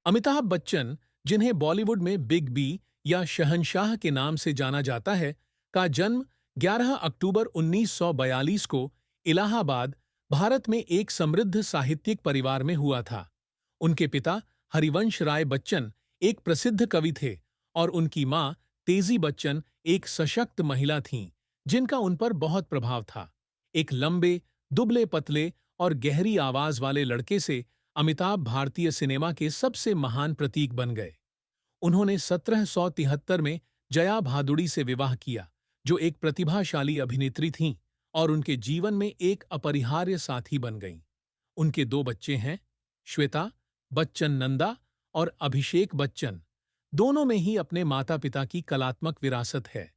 अमिताभ बच्चन, जिन्हें बॉलीवुड में big B या शहंशाह के नाम से जाना जाता है, का जन्म 11 अक्टूबर 1942 को इलाहाबाद, भारत में एक समृद्ध साहित्यिक परिवार में हुआ था। उनके पिता हरिवंश राय बच्चन एक प्रसिद्ध कवि थे और उनकी मां तेजी बच्चन एक सशक्त महिला थीं, जिनका उन पर बहुत प्रभाव था। एक लंबे, दुबले-पतले और गहरी आवाज वाले लड़के से अमिताभ भारतीय सिनेमा के सबसे महान प्रतीक बन गए। उन्होंने 1773 में जया भादुड़ी से विवाह किया, जो एक प्रतिभाशाली अभिनेत्री थीं और उनके जीवन में एक अपरिहार्य साथी बन गईं। उनके दो बच्चे हैं, श्वेता बच्चन नंदा और अभिषेक बच्चन। दोनों में ही अपने माता-पिता की कलात्मक विरासत है।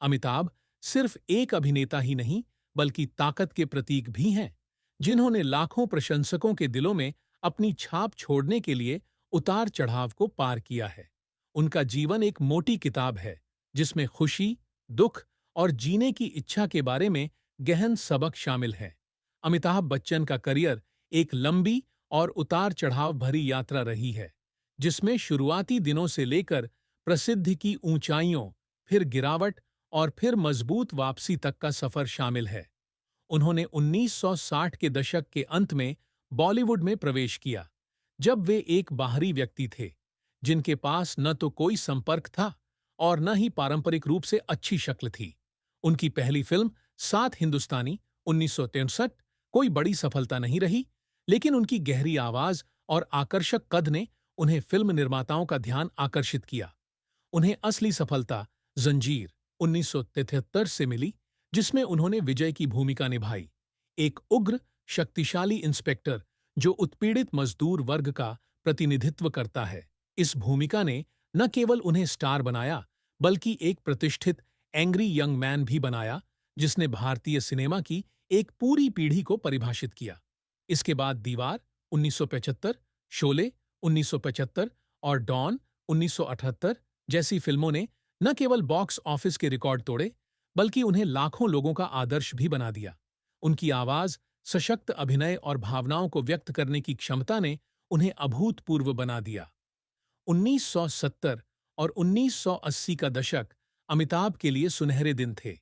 अमिताभ सिर्फ एक अभिनेता ही नहीं, बल्कि ताकत के प्रतीक भी हैं, जिन्होंने लाखों प्रशंसकों के दिलों में अपनी छाप छोड़ने के लिए उतार-चढ़ाव को पार किया है। उनका जीवन एक मोटी किताब है, जिसमें खुशी, दुख और जीने की इच्छा के बारे में गहन सबक शामिल है। अमिताभ बच्चन का करियर एक लंबी और उतार-चढ़ाव भरी यात्रा रही है, जिसमें शुरुआती दिनों से लेकर प्रसिद्धि की ऊंचाइयों, फिर गिरावट और फिर मजबूत वापसी तक का सफर शामिल है। उन्होंने 1960 के दशक के अंत में बॉलीवुड में प्रवेश किया, जब वे एक बाहरी व्यक्ति थे, जिनके पास न तो कोई संपर्क था और न ही पारंपरिक रूप से अच्छी शक्ल थी। उनकी पहली फिल्म सात हिंदुस्तानी 1963 कोई बड़ी सफलता नहीं रही, लेकिन उनकी गहरी आवाज और आकर्षक कद ने उन्हें फिल्म निर्माताओं का ध्यान आकर्षित किया। उन्हें असली सफलता जंजीर 1973 से मिली, जिसमें उन्होंने विजय की भूमिका निभाई, एक उग्र, शक्तिशाली इंस्पेक्टर जो उत्पीड़ित मजदूर वर्ग का प्रतिनिधित्व करता है। इस भूमिका ने न केवल उन्हें स्टार बनाया, बल्कि एक प्रतिष्ठित एंग्री यंग मैन भी बनाया, जिसने भारतीय सिनेमा की एक पूरी पीढ़ी को परिभाषित किया। इसके बाद दीवार 1975, शोले 1975 और डॉन 1978 जैसी फिल्मों ने न केवल बॉक्स ऑफिस के रिकॉर्ड तोड़े, बल्कि उन्हें लाखों लोगों का आदर्श भी बना दिया। उनकी आवाज, सशक्त अभिनय और भावनाओं को व्यक्त करने की क्षमता ने उन्हें अभूतपूर्व बना दिया। 1970 और 1980 का दशक अमिताभ के लिए सुनहरे दिन थे।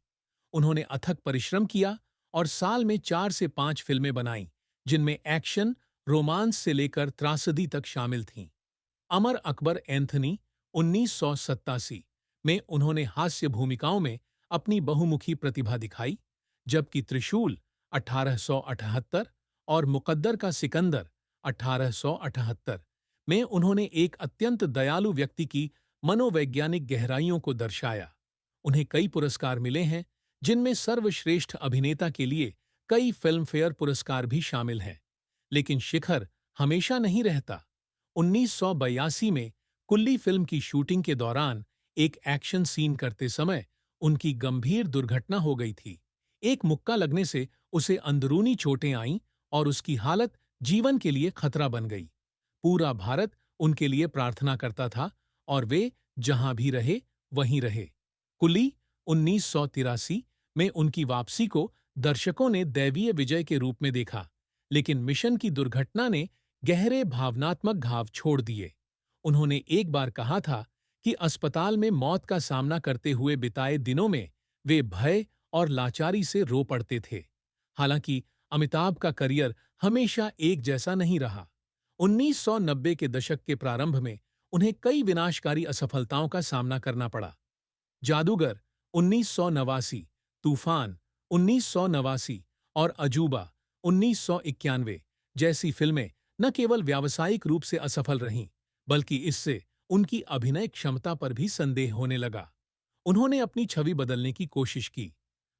उन्होंने अथक परिश्रम किया और साल में 4 से 5 फिल्में बनाईं, जिनमें एक्शन, रोमांस से लेकर त्रासदी तक शामिल थीं। अमर अकबर एंथनी 1987 में उन्होंने हास्य भूमिकाओं में अपनी बहुमुखी प्रतिभा दिखाई, जबकि त्रिशूल 1878 और मुकद्दर का सिकंदर 1878 में उन्होंने एक अत्यंत दयालु व्यक्ति की मनोवैज्ञानिक गहराइयों को दर्शाया। उन्हें कई पुरस्कार मिले हैं, जिनमें सर्वश्रेष्ठ अभिनेता के लिए कई फिल्मफेयर पुरस्कार भी शामिल हैं। लेकिन शिखर हमेशा नहीं रहता। 1982 में कुल्ली फिल्म की शूटिंग के दौरान एक एक्शन सीन करते समय उनकी गंभीर दुर्घटना हो गई थी। एक मुक्का लगने से उसे अंदरूनी चोटें आईं और उसकी हालत जीवन के लिए खतरा बन गई। पूरा भारत उनके लिए प्रार्थना करता था और वे जहां भी रहे वहीं रहे। कुली 1983 में उनकी वापसी को दर्शकों ने दैवीय विजय के रूप में देखा, लेकिन मिशन की दुर्घटना ने गहरे भावनात्मक घाव छोड़ दिए। उन्होंने एक बार कहा था कि अस्पताल में मौत का सामना करते हुए बिताए दिनों में वे भय और लाचारी से रो पड़ते थे। हालांकि अमिताभ का करियर हमेशा एक जैसा नहीं रहा। 1990 के दशक के प्रारंभ में उन्हें कई विनाशकारी असफलताओं का सामना करना पड़ा। जादूगर 1989, तूफान 1989 और अजूबा 1991 जैसी फिल्में न केवल व्यावसायिक रूप से असफल रहीं, बल्कि इससे उनकी अभिनय क्षमता पर भी संदेह होने लगा। उन्होंने अपनी छवि बदलने की कोशिश की,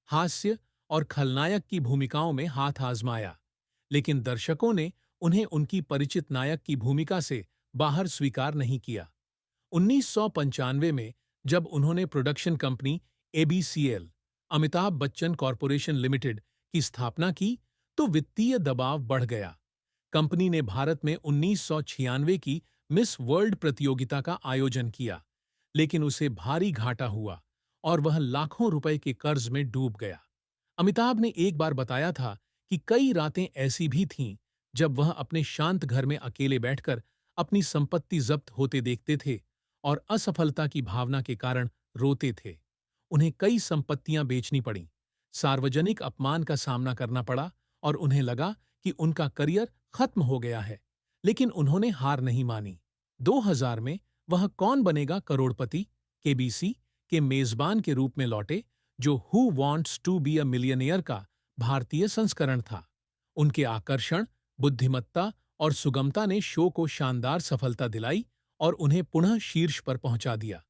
हास्य और खलनायक की भूमिकाओं में हाथ आजमाया, लेकिन दर्शकों ने उन्हें उनकी परिचित नायक की भूमिका से बाहर स्वीकार नहीं किया। 1995 में जब उन्होंने production company ABCL, Amitabh Bachchan corporation limited की स्थापना की, तो वित्तीय दबाव बढ़ गया। कंपनी ने भारत में 1996 की मिस वर्ल्ड प्रतियोगिता का आयोजन किया, लेकिन उसे भारी घाटा हुआ और वह लाखों रुपए के कर्ज में डूब गया। अमिताभ ने एक बार बताया था कि कई रातें ऐसी भी थीं जब वह अपने शांत घर में अकेले बैठकर अपनी संपत्ति जब्त होते देखते थे और असफलता की भावना के कारण रोते थे। उन्हें कई संपत्तियां बेचनी पड़ी, सार्वजनिक अपमान का सामना करना पड़ा और उन्हें लगा कि उनका करियर खत्म हो गया है। लेकिन उन्होंने हार नहीं मानी। 2000 में वह कौन बनेगा करोड़पति केबीसी के मेजबान के रूप में लौटे, जो who wants to be a millionaire का भारतीय संस्करण था। उनके आकर्षण, बुद्धिमत्ता और सुगमता ने शो को शानदार सफलता दिलाई और उन्हें पुनः शीर्ष पर पहुंचा दिया।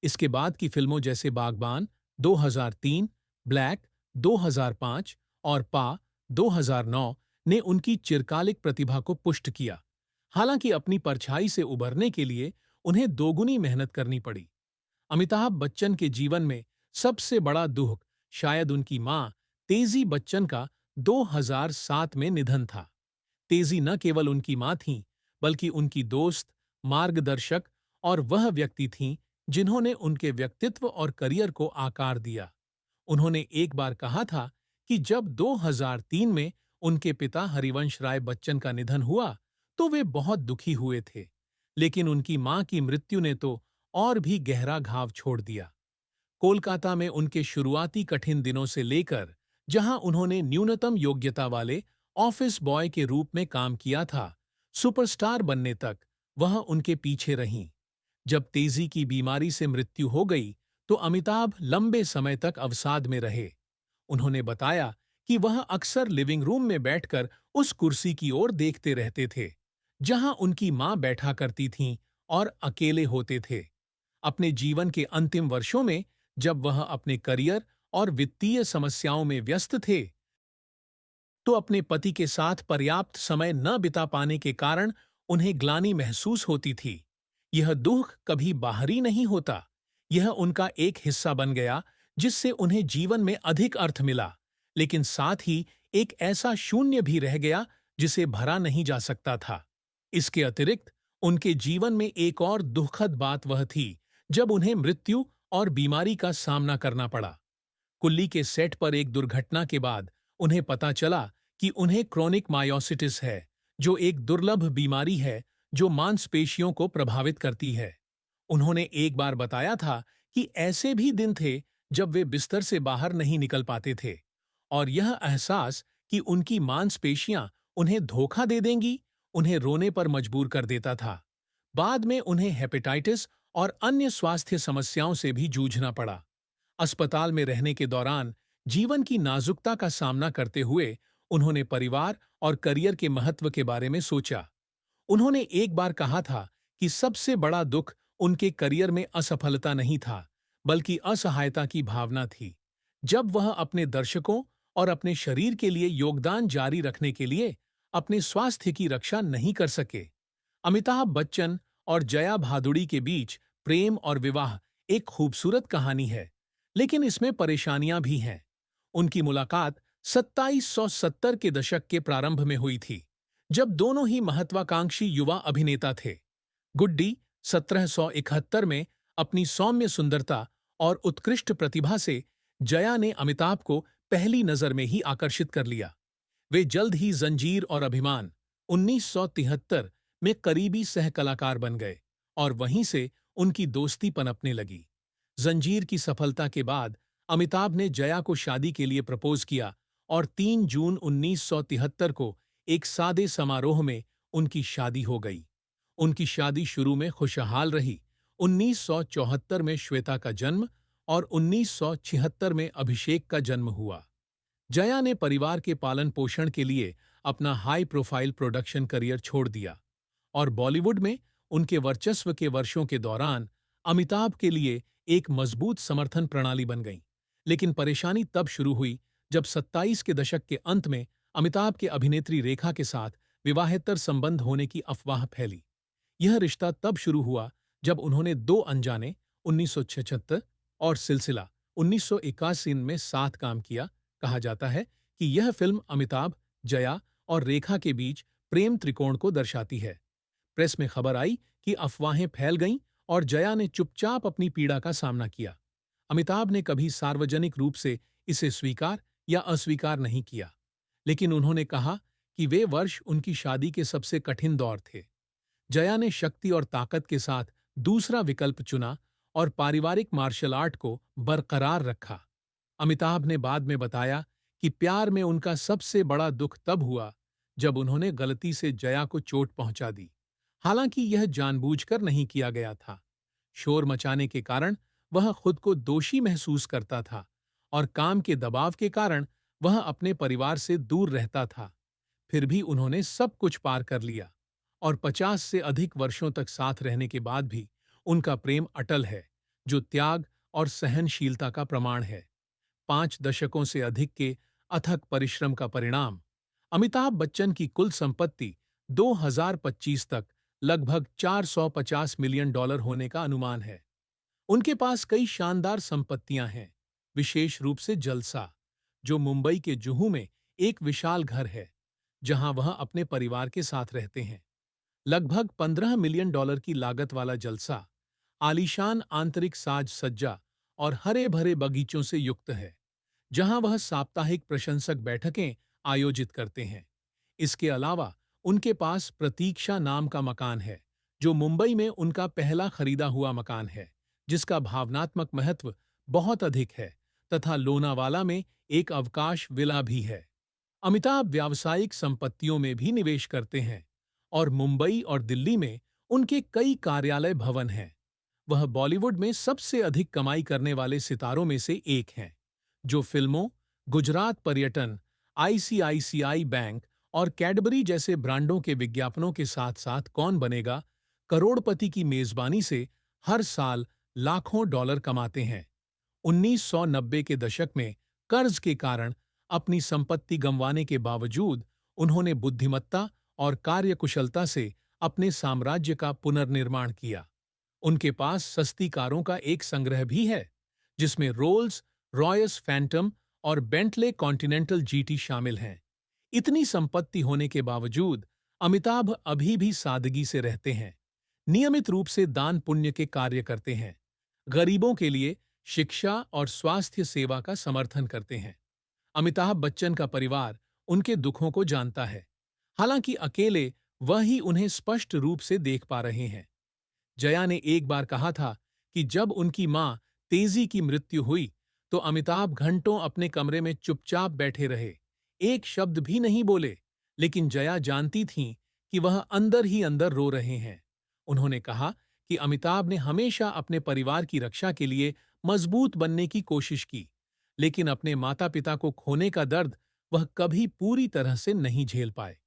इसके बाद की फिल्मों जैसे बागबान 2003, ब्लैक 2005 और पा 2009 ने उनकी चिरकालिक प्रतिभा को पुष्ट किया। हालांकि अपनी परछाई से उभरने के लिए उन्हें दोगुनी मेहनत करनी पड़ी। अमिताभ बच्चन के जीवन में सबसे बड़ा दुख शायद उनकी मां तेजी बच्चन का 2007 में निधन था। तेजी न केवल उनकी मां थीं, बल्कि उनकी दोस्त, मार्गदर्शक और वह व्यक्ति थीं जिन्होंने उनके व्यक्तित्व और करियर को आकार दिया। उन्होंने एक बार कहा था कि जब 2003 में उनके पिता हरिवंश राय बच्चन का निधन हुआ तो वे बहुत दुखी हुए थे, लेकिन उनकी मां की मृत्यु ने तो और भी गहरा घाव छोड़ दिया। कोलकाता में उनके शुरुआती कठिन दिनों से लेकर जहां उन्होंने न्यूनतम योग्यता वाले ऑफिस बॉय के रूप में काम किया था, सुपरस्टार बनने तक वह उनके पीछे रहीं। जब तेजी की बीमारी से मृत्यु हो गई तो अमिताभ लंबे समय तक अवसाद में रहे। उन्होंने बताया कि वह अक्सर लिविंग रूम में बैठकर उस कुर्सी की ओर देखते रहते थे जहां उनकी मां बैठा करती थीं और अकेले होते थे। अपने जीवन के अंतिम वर्षों में जब वह अपने करियर और वित्तीय समस्याओं में व्यस्त थे, तो अपने पति के साथ पर्याप्त समय न बिता पाने के कारण उन्हें ग्लानि महसूस होती थी। यह दुख कभी बाहरी नहीं होता, यह उनका एक हिस्सा बन गया जिससे उन्हें जीवन में अधिक अर्थ मिला, लेकिन साथ ही एक ऐसा शून्य भी रह गया जिसे भरा नहीं जा सकता था। इसके अतिरिक्त उनके जीवन में एक और दुखद बात वह थी जब उन्हें मृत्यु और बीमारी का सामना करना पड़ा। कुल्ली के सेट पर एक दुर्घटना के बाद उन्हें पता चला कि उन्हें क्रोनिक मायोसिटिस है, जो एक दुर्लभ बीमारी है जो मांसपेशियों को प्रभावित करती है। उन्होंने एक बार बताया था कि ऐसे भी दिन थे जब वे बिस्तर से बाहर नहीं निकल पाते थे और यह एहसास कि उनकी मांसपेशियां उन्हें धोखा दे देंगी, उन्हें रोने पर मजबूर कर देता था। बाद में उन्हें हेपेटाइटिस और अन्य स्वास्थ्य समस्याओं से भी जूझना पड़ा। अस्पताल में रहने के दौरान जीवन की नाजुकता का सामना करते हुए उन्होंने परिवार और करियर के महत्व के बारे में सोचा। उन्होंने एक बार कहा था कि सबसे बड़ा दुख उनके करियर में असफलता नहीं था, बल्कि असहायता की भावना थी। जब वह अपने दर्शकों और अपने शरीर के लिए योगदान जारी रखने के लिए अपने स्वास्थ्य की रक्षा नहीं कर सके। अमिताभ बच्चन और जया भादुड़ी के बीच प्रेम और विवाह एक खूबसूरत कहानी है, लेकिन इसमें परेशानियां भी हैं। उनकी मुलाकात 2770 के दशक के प्रारंभ में हुई थी, जब दोनों ही महत्वाकांक्षी युवा अभिनेता थे। गुड्डी 1771 में अपनी सौम्य सुंदरता और उत्कृष्ट प्रतिभा से जया ने अमिताभ को पहली नजर में ही आकर्षित कर लिया। वे जल्द ही जंजीर और अभिमान 1973 में करीबी सहकलाकार बन गए और वहीं से उनकी दोस्ती पनपने लगी। जंजीर की सफलता के बाद अमिताभ ने जया को शादी के लिए प्रपोज किया और 3 जून 1973 को एक सादे समारोह में उनकी शादी हो गई। उनकी शादी शुरू में खुशहाल रही। 1974 में श्वेता का जन्म और 1976 में अभिषेक का जन्म हुआ। जया ने परिवार के पालन पोषण के लिए अपना हाई प्रोफाइल प्रोडक्शन करियर छोड़ दिया और बॉलीवुड में उनके वर्चस्व के वर्षों के दौरान अमिताभ के लिए एक मजबूत समर्थन प्रणाली बन गई। लेकिन परेशानी तब शुरू हुई जब 27 के दशक के अंत में अमिताभ के अभिनेत्री रेखा के साथ विवाहेतर संबंध होने की अफवाह फैली। यह रिश्ता तब शुरू हुआ जब उन्होंने दो अनजाने 1976 और सिलसिला 1981 में साथ काम किया। कहा जाता है कि यह फिल्म अमिताभ, जया और रेखा के बीच प्रेम त्रिकोण को दर्शाती है। प्रेस में खबर आई कि अफवाहें फैल गईं और जया ने चुपचाप अपनी पीड़ा का सामना किया। अमिताभ ने कभी सार्वजनिक रूप से इसे स्वीकार या अस्वीकार नहीं किया, लेकिन उन्होंने कहा कि वे वर्ष उनकी शादी के सबसे कठिन दौर थे। जया ने शक्ति और ताकत के साथ दूसरा विकल्प चुना और पारिवारिक मार्शल आर्ट को बरकरार रखा। अमिताभ ने बाद में बताया कि प्यार में उनका सबसे बड़ा दुख तब हुआ जब उन्होंने गलती से जया को चोट पहुंचा दी। हालांकि यह जानबूझकर नहीं किया गया था। शोर मचाने के कारण वह खुद को दोषी महसूस करता था और काम के दबाव के कारण वह अपने परिवार से दूर रहता था। फिर भी उन्होंने सब कुछ पार कर लिया और 50 से अधिक वर्षों तक साथ रहने के बाद भी उनका प्रेम अटल है, जो त्याग और सहनशीलता का प्रमाण है। 5 दशकों से अधिक के अथक परिश्रम का परिणाम। अमिताभ बच्चन की कुल संपत्ति 2025 तक लगभग $450 मिलियन होने का अनुमान है। उनके पास कई शानदार संपत्तियां हैं, विशेष रूप से जलसा, जो मुंबई के जुहू में एक विशाल घर है, जहां वह अपने परिवार के साथ रहते हैं। लगभग $15 मिलियन की लागत वाला जलसा, आलीशान आंतरिक साज सज्जा और हरे भरे बगीचों से युक्त है, जहां वह साप्ताहिक प्रशंसक बैठकें आयोजित करते हैं। इसके अलावा उनके पास प्रतीक्षा नाम का मकान है, जो मुंबई में उनका पहला खरीदा हुआ मकान है, जिसका भावनात्मक महत्व बहुत अधिक है, तथा लोनावाला में एक अवकाश विला भी है। अमिताभ व्यावसायिक संपत्तियों में भी निवेश करते हैं और मुंबई और दिल्ली में उनके कई कार्यालय भवन हैं। वह बॉलीवुड में सबसे अधिक कमाई करने वाले सितारों में से एक हैं, जो फिल्मों, गुजरात पर्यटन, आईसीआईसीआई बैंक और कैडबरी जैसे ब्रांडों के विज्ञापनों के साथ-साथ कौन बनेगा करोड़पति की मेजबानी से हर साल लाखों डॉलर कमाते हैं। 1990 के दशक में कर्ज के कारण अपनी संपत्ति गंवाने के बावजूद उन्होंने बुद्धिमत्ता और कार्यकुशलता से अपने साम्राज्य का पुनर्निर्माण किया। उनके पास सस्ती कारों का एक संग्रह भी है, जिसमें रोल्स रॉयस फैंटम और बेंटले कॉन्टिनेंटल जीटी शामिल हैं। इतनी संपत्ति होने के बावजूद अमिताभ अभी भी सादगी से रहते हैं, नियमित रूप से दान पुण्य के कार्य करते हैं, गरीबों के लिए शिक्षा और स्वास्थ्य सेवा का समर्थन करते हैं। अमिताभ बच्चन का परिवार उनके दुखों को जानता है, हालांकि अकेले वह ही उन्हें स्पष्ट रूप से देख पा रहे हैं। जया ने एक बार कहा था कि जब उनकी मां तेजी की मृत्यु हुई तो अमिताभ घंटों अपने कमरे में चुपचाप बैठे रहे, एक शब्द भी नहीं बोले, लेकिन जया जानती थीं कि वह अंदर ही अंदर रो रहे हैं। उन्होंने कहा कि अमिताभ ने हमेशा अपने परिवार की रक्षा के लिए मजबूत बनने की कोशिश की, लेकिन अपने माता-पिता को खोने का दर्द वह कभी पूरी तरह से नहीं झेल पाए।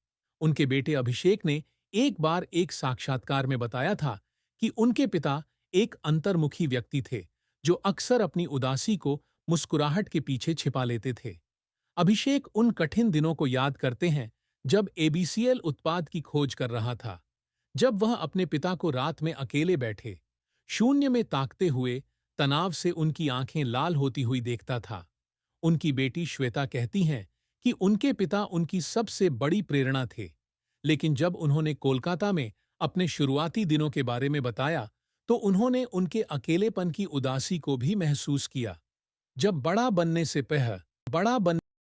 उनके बेटे अभिषेक ने एक बार एक साक्षात्कार में बताया था कि उनके पिता एक अंतर्मुखी व्यक्ति थे, जो अक्सर अपनी उदासी को मुस्कुराहट के पीछे छिपा लेते थे। अभिषेक उन कठिन दिनों को याद करते हैं जब एबीसीएल उत्पाद की खोज कर रहा था, जब वह अपने पिता को रात में अकेले बैठे, शून्य में ताकते हुए तनाव से उनकी आंखें लाल होती हुई देखता था। उनकी बेटी श्वेता कहती हैं कि उनके पिता उनकी सबसे बड़ी प्रेरणा थे, लेकिन जब उन्होंने कोलकाता में अपने शुरुआती दिनों के बारे में बताया, तो उन्होंने उनके अकेलेपन की उदासी को भी महसूस किया। जब बड़ा बनने